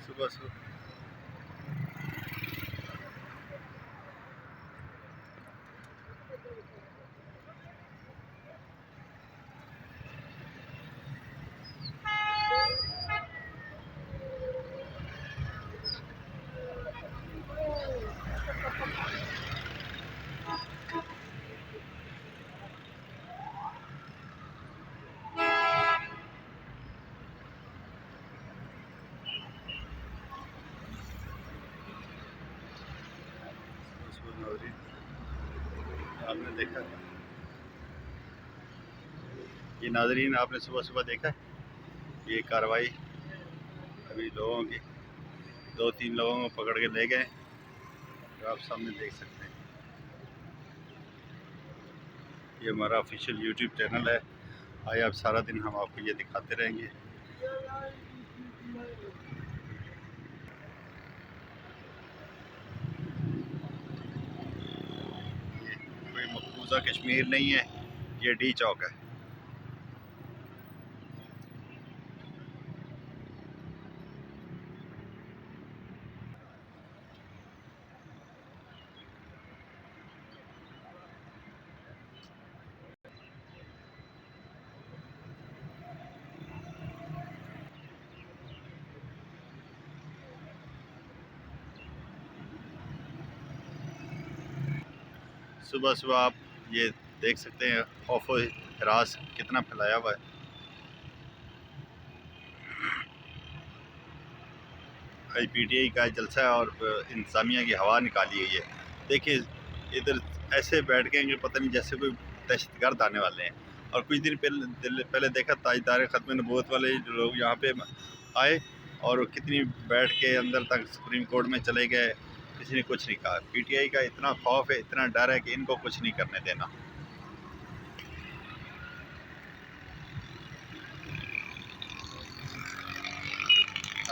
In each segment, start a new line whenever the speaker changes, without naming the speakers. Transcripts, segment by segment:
सुबह सुबह नाज़रीन, आपने देखा ये नाज़रीन, आपने सुबह सुबह देखा ये कार्रवाई अभी लोगों की 2-3 लोगों को पकड़ के ले गए, जो आप सामने देख सकते हैं। ये हमारा ऑफिशियल यूट्यूब चैनल है। आइए अब सारा दिन हम आपको ये दिखाते रहेंगे। ये कोई मकबूजा कश्मीर नहीं है, ये डी चौक है। सुबह सुबह आप ये देख सकते हैं खौफ और हरास कितना फैलाया हुआ है। IPTI का जलसा है और इंतज़ामिया की हवा निकाली गई है। देखिए इधर ऐसे बैठ गए कि पता नहीं जैसे कोई दहशतगर्द आने वाले हैं। और कुछ दिन पहले देखा ताजदार ख़त्म नबूवत वाले लोग यहाँ पे आए और कितनी बैठ के अंदर तक सुप्रीम कोर्ट में चले गए, किसी ने कुछ नहीं कहा। PTI का इतना खौफ है, इतना डर है कि इनको कुछ नहीं करने देना।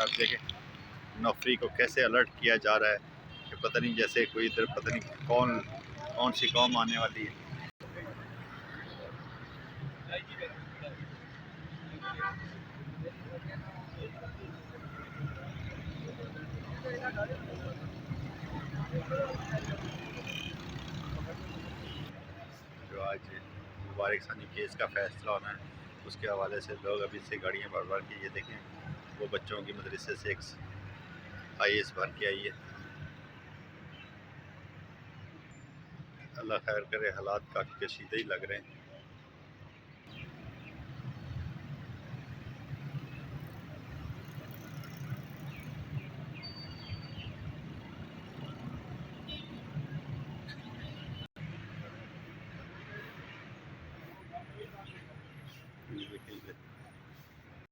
आप देखें नौकरी को कैसे अलर्ट किया जा रहा है कि पता नहीं जैसे कोई इधर पता नहीं कौन सी कौम आने वाली है। जो आज मुबारक सानी केस का फैसला होना है, उसके हवाले से लोग अभी से गाड़ियाँ भर भर के, ये देखें वो बच्चों की मदरसे से एक IAS भर के आई है। अल्लाह खैर करे, हालात काफ़ी कशीदा ही लग रहे हैं।